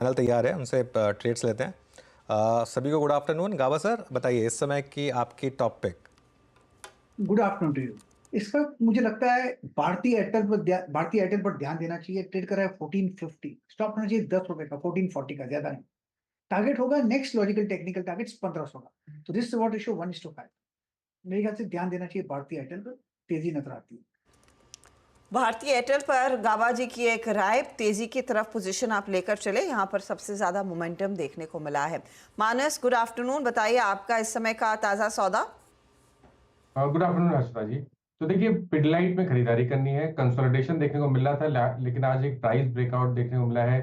Panel तैयार है, उनसे ट्रेड्स लेते हैं। सभी को गुड आफ्टरनून। गावा सर, बताइए इस समय की आपकी top pick. Good afternoon to you. इस वक्त मुझे लगता है भारतीय एयरटेल पर ध्यान देना चाहिए। ट्रेड कर रहा है 1450, स्टॉप होना चाहिए 10 रुपए का, 1440 का, ज्यादा नहीं। टारगेट होगा नेक्स्ट लॉजिकल टेक्निकल टारगेट 1500 का। तो रिस्क रिवॉर्ड रेशियो 1:5। मेरे ख्याल से ध्यान देना चाहिए भारतीय एयरटेल पर, तेजी नजर आती है। भारतीय एयरटेल पर गाबा जी की एक राय, तेजी की तरफ पोजीशन आप लेकर चले, यहाँ पर सबसे ज्यादा मोमेंटम देखने को मिला है। मानस, गुड आफ्टरनून, बताइए आपका इस समय का ताजा सौदा। गुड आफ्टरनून हर्षिता जी। तो देखिए, पिडलाइट में खरीदारी करनी है। कंसोलिडेशन देखने को मिल रहा था, लेकिन आज एक प्राइस ब्रेकआउट देखने को मिला है,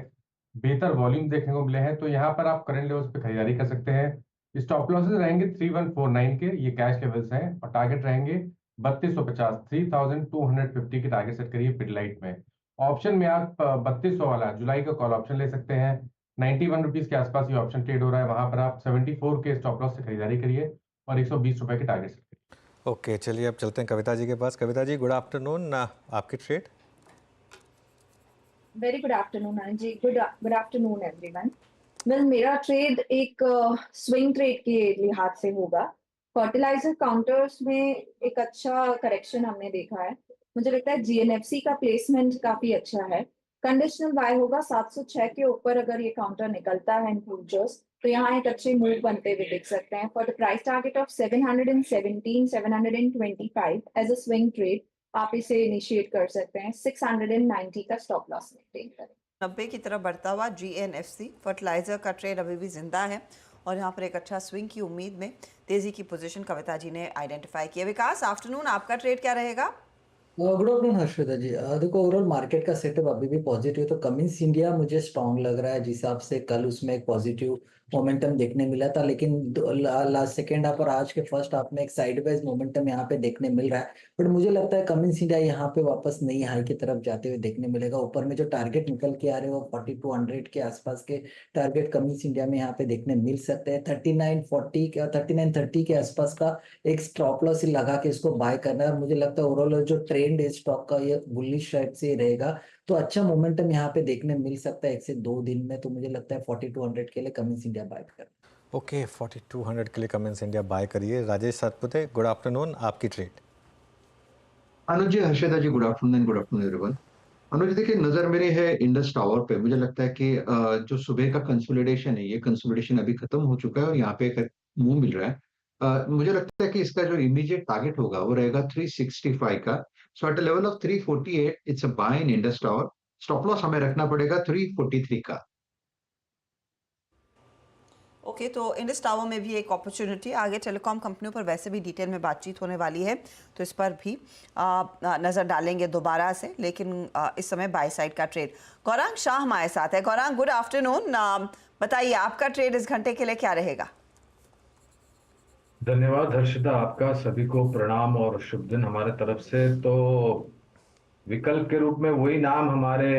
बेहतर वॉल्यूम देखने को मिले हैं। तो यहाँ पर आप करंट लेवल्स पे खरीदारी कर सकते हैं। स्टॉप लॉसेस रहेंगे 3149 के, ये कैश लेवल्स हैं, और टारगेट रहेंगे 3250, 3250 के टारगेट सेट करिए पिडलाइट में। ऑप्शन में आप 3200 वाला जुलाई का कॉल ऑप्शन ले सकते हैं। 91 रुपीज के आसपास ये ऑप्शन ट्रेड हो रहा है, वहां पर आप 74 के स्टॉप लॉस से खरीदारी करिए और 120 रुपए के टारगेट सेट करिए। ओके, चलिए अब चलते हैं कविता जी के पास। Kavita ji, good afternoon. आपकी trade. Very good afternoon Anand ji. Good afternoon everyone. Well, मेरा ट्रेड एक स्विंग ट्रेड के लिहाज से होगा। फर्टिलाइजर काउंटर्स में एक अच्छा करेक्शन हमने देखा है। मुझे लगता है जीएनएफसी का प्लेसमेंट काफी अच्छा है। कंडीशनल बाय होगा 706 के ऊपर। अगर ये काउंटर निकलता है इन फ्यूचर्स तो यहाँ एक अच्छे मूव बनते हुए दिख सकते हैं। For the price target of 717, 725 as a swing trade आप इसे इनिशिएट कर सकते हैं। 690 का स्टॉप लॉस मेंटेन करें। 90 की तरफ बढ़ता हुआ जीएनएफसी फर्टिलाइजर का ट्रेड अभी भी जिंदा है और यहाँ पर एक अच्छा स्विंग की उम्मीद में तेजी की पोजीशन कविता जी ने आइडेंटिफाई किया। विकास, आफ्टरनून, आपका ट्रेड क्या रहेगा? गुड आफ्टरनून हर्षिता जी। देखो, ओवरऑल मार्केट का सेटअप अभी भी पॉजिटिव है। तो कमिंस इंडिया मुझे स्ट्रांग लग रहा है, जिस हिसाब से कल उसमें एक पॉजिटिव मोमेंटम देखने मिला था, लेकिन लास्ट सेकेंड हाफ और आज के फर्स्ट हाफ में एक साइडवेज मोमेंटम यहाँ पे देखने मिल रहा है। बट मुझे लगता है कमिंस इंडिया यहाँ पे वापस नई हाई की तरफ जाते हुए देखने मिलेगा। ऊपर में जो टारगेट निकल के आ रहे हैं वो 4200 के आसपास के टारगेट कमिंस इंडिया में यहाँ पे देखने मिल सकते हैं। 3940 का, 3930 के आसपास का एक स्टॉप लॉस लगा के इसको बाय करना है। और मुझे लगता है ओवरऑल जो ट्रेंड है स्टॉक का, ये बुलिश साइड से रहेगा। तो अच्छा मोमेंटम यहाँ पे देखने मिल सकता है 1 से 2 दिन में। तो मुझे लगता है 4200 के लिए कमिंस इंडिया बाय करना। ओके, 4200 के लिए कमिंस इंडिया बाय करिए। राजेश सातपुते, गुड आफ्टरनून, आपकी trade. Anuj ji, Harshita ji, good afternoon. Good afternoon everyone. Anuj, देखिए, नजर मेरी है इंडस टावर पे। मुझे लगता है कि जो सुबह का कंसोलिडेशन है, ये कंसोलिडेशन अभी खत्म हो चुका है और यहाँ पे एक मूव मिल रहा है। मुझे लगता है कि इसका जो इमीडिएट टारगेट होगा वो रहेगा 365 का। So at level of 348 it's a buy in Indus tower. Stop loss हमें रखना पड़ेगा 343 का। ओके, तो इंडस टावर में भी एक अपॉर्चुनिटी। आगे टेलीकॉम कंपनियों पर वैसे भी डिटेल में बातचीत होने वाली है, तो इस पर भी नज़र डालेंगे दोबारा से, लेकिन इस समय बाय साइड का ट्रेड। गौरांग शाह हमारे साथ है। गौरांग, गुड आफ्टरनून, बताइए आपका ट्रेड इस घंटे के लिए क्या रहेगा? धन्यवाद हर्षिता, आपका सभी को प्रणाम और शुभ दिन हमारे तरफ से। तो विकल्प के रूप में वही नाम हमारे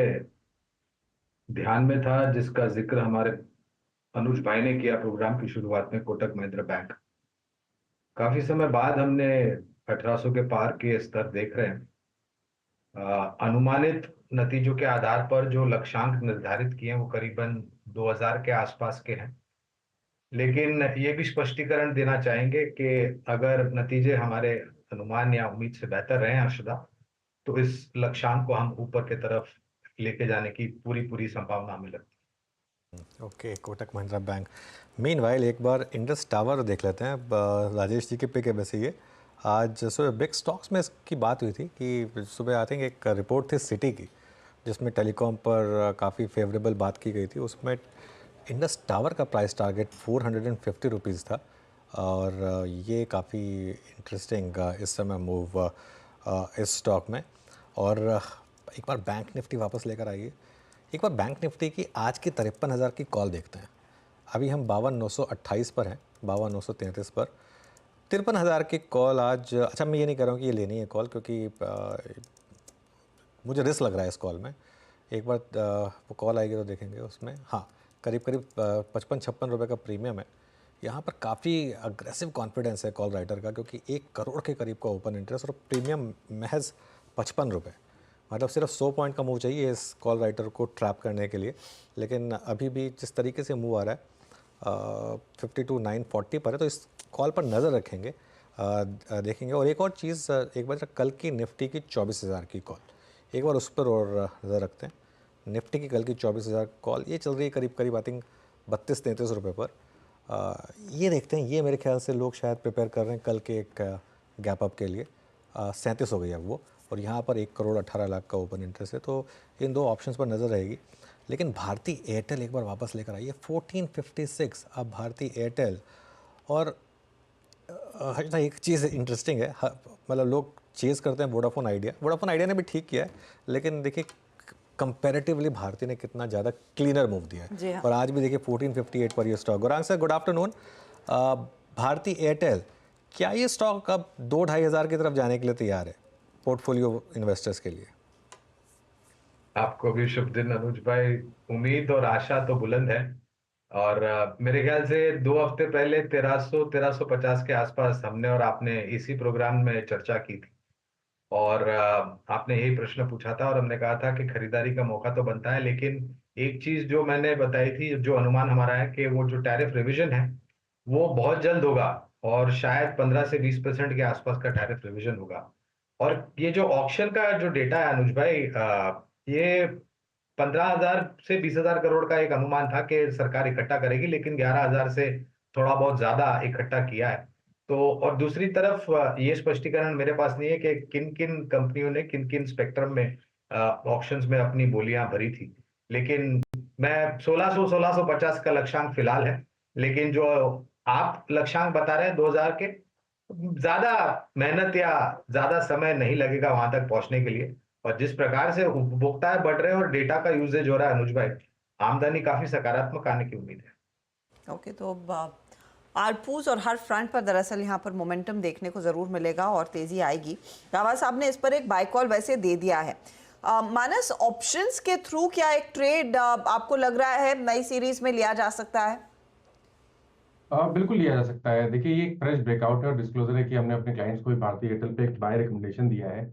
ध्यान में था जिसका जिक्र हमारे अनुज भाई ने किया प्रोग्राम की शुरुआत में, कोटक महिंद्रा बैंक। काफी समय बाद हमने 1800 के पार के स्तर देख रहे हैं। अनुमानित नतीजों के आधार पर जो लक्ष्यांक निर्धारित किए हैं वो करीबन 2000 के आसपास के हैं। लेकिन ये भी स्पष्टीकरण देना चाहेंगे कि अगर नतीजे हमारे अनुमान या उम्मीद से बेहतर रहे हर्षदा, तो इस लक्ष्यांक को हम ऊपर की तरफ लेके जाने की पूरी संभावना हमें लगती है। Okay, Kotak Mahindra bank. Meanwhile एक बार इंडस टावर देख लेते हैं। राजेश जी के पिक है वैसे ये। आज सुबह बिग स्टॉक्स में इसकी बात हुई थी कि सुबह आई थिंक एक रिपोर्ट थी सिटी की जिसमें टेलीकॉम पर काफ़ी फेवरेबल बात की गई थी। उसमें इंडस टावर का प्राइस टारगेट 450 रुपीज़ था और ये काफ़ी इंटरेस्टिंग इस समय मूव इस स्टॉक में। और एक बार बैंक निफ्टी वापस लेकर आइए। एक बार बैंक निफ्टी की आज की 53,000 की कॉल देखते हैं। अभी हम 52,928 पर हैं, 52,933 पर। 53,000 की कॉल आज। अच्छा, मैं ये नहीं कह रहा हूँ कि ये लेनी है कॉल, क्योंकि मुझे रिस्क लग रहा है इस कॉल में। एक बार वो कॉल आएगी तो देखेंगे उसमें। हाँ, करीब 55-56 रुपये का प्रीमियम है। यहाँ पर काफ़ी अग्रेसिव कॉन्फिडेंस है कॉल राइटर का, क्योंकि 1 करोड़ के करीब का ओपन इंटरेस्ट और प्रीमियम महज 55 रुपये। मतलब सिर्फ 100 पॉइंट का मूव चाहिए इस कॉल राइटर को ट्रैप करने के लिए, लेकिन अभी भी जिस तरीके से मूव आ रहा है 52,940 पर है, तो इस कॉल पर नज़र रखेंगे, देखेंगे। और एक और चीज़, एक बार कल की निफ्टी की 24,000 की कॉल, एक बार उस पर और नज़र रखते हैं। निफ्टी की कल की 24,000 कॉल ये चल रही है करीब करीब आई थिंक 32-33 रुपये पर। ये देखते हैं, ये मेरे ख्याल से लोग शायद प्रिपेयर कर रहे हैं कल के एक गैप अप के लिए। 37 हो गई अब वो, और यहाँ पर 1,18,00,000 का ओपन इंटरेस्ट है, तो इन दो ऑप्शंस पर नज़र रहेगी। लेकिन भारती एयरटेल एक बार वापस लेकर आई है 1456। अब भारती एयरटेल, और एक चीज़ इंटरेस्टिंग है, मतलब लोग चेज़ करते हैं वोडाफोन आइडिया ने भी ठीक किया है, लेकिन देखिए कंपैरेटिवली भारती ने कितना ज़्यादा क्लीनर मूव दिया जी है, हाँ। और आज भी देखिए 1458 पर ये stock. Gurang sir, good afternoon. Bharti Airtel, क्या ये स्टॉक अब 2-2.5 हज़ार की तरफ जाने के लिए तैयार है पोर्टफोलियो इन्वेस्टर्स के लिए? आपको भी शुभ दिन अनुज भाई। उम्मीद और आशा तो बुलंद है, और मेरे ख्याल से 2 हफ्ते पहले 1350 के आसपास हमने और आपने इसी प्रोग्राम में चर्चा की थी, और आपने यही प्रश्न पूछा था, और हमने कहा था कि खरीदारी का मौका तो बनता है, लेकिन एक चीज जो मैंने बताई थी, जो अनुमान हमारा है कि वो जो टैरिफ रिवीजन है वो बहुत जल्द होगा, और शायद 15 से 20% के आसपास का टैरिफ रिवीजन होगा। और ये जो ऑक्शन का जो डेटा है अनुज भाई, ये 15,000 से 20,000 करोड़ का एक अनुमान था कि सरकार इकट्ठा करेगी, लेकिन 11,000 से थोड़ा बहुत ज्यादा इकट्ठा किया है। तो और दूसरी तरफ ये स्पष्टीकरण मेरे पास नहीं है कि किन किन कंपनियों ने किन किन स्पेक्ट्रम में ऑक्शंस में अपनी बोलियां भरी थी, लेकिन मैं 1650 का लक्ष्यांक फिलहाल है। लेकिन जो आप लक्ष्यांक बता रहे हैं 2000 के, ज्यादा मेहनत या ज्यादा समय नहीं लगेगा वहां तक पहुंचने के लिए। और जिस प्रकार से उपभोक्ताएं बढ़ रहे हैं और डेटा का यूजेज हो रहा है अनुज भाई, आमदनी काफी सकारात्मक आने की उम्मीद है। ओके, तो आरपूस और हर फ्रंट पर दरअसल यहाँ पर मोमेंटम देखने को ज़रूर मिलेगा और तेज़ी आएगी। रावत साहब ने इस पर एक बाय कॉल वैसे दे दिया है। मानस, ऑप्शंस के थ्रू क्या एक ट्रेड आपको लग रहा है नई सीरीज में लिया जा सकता है? बिल्कुल लिया जा सकता है। देखिए, ये एक फ्रेश ब्रेकआउट है और डिस्क्लोजर है कि हमने अपने क्लाइंट्स को भी भारती एयरटेल पे एक बाय रिकमेंडेशन दिया है।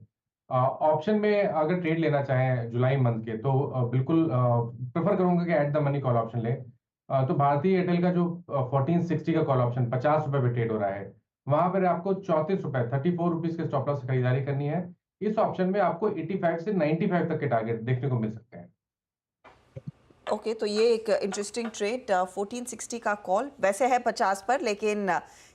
ऑप्शन में अगर ट्रेड लेना चाहें जुलाई मंथ के, तो बिल्कुल प्रेफर करूंगा कि at the money call option लें। तो भारतीय एयरटेल का जो 1460 का कॉल ऑप्शन 50 रुपए पे ट्रेड हो रहा है, वहां पर आपको 34 रुपए 34 रुपीज के स्टॉप लॉस से खरीदारी करनी है। इस ऑप्शन में आपको 85 से 95 तक के टारगेट देखने को मिल सकते हैं। ओके, तो ये एक इंटरेस्टिंग ट्रेड। 1460 का कॉल वैसे है 50 पर, लेकिन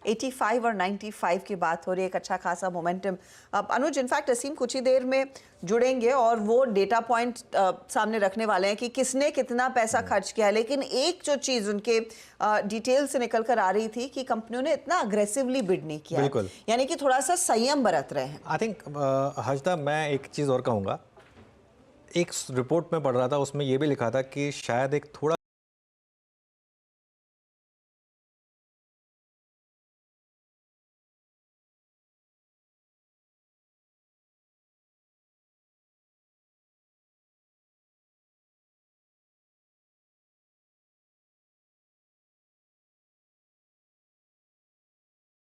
85 और 95 की बात हो रही है, एक अच्छा खासा मोमेंटम। अनुज, इनफैक्ट असीम कुछ ही देर में जुड़ेंगे और वो डेटा पॉइंट सामने रखने वाले हैं कि किसने कितना पैसा खर्च किया है। लेकिन एक जो चीज़ उनके डिटेल से निकल कर आ रही थी कि कंपनियों ने इतना अग्रेसिवली बिड नहीं किया, बिल्कुल, यानी कि थोड़ा सा संयम बरत रहे हैं। आई थिंक हर्षदा, मैं एक चीज़ और कहूँगा। एक रिपोर्ट में पढ़ रहा था, उसमें ये भी लिखा था कि शायद एक थोड़ा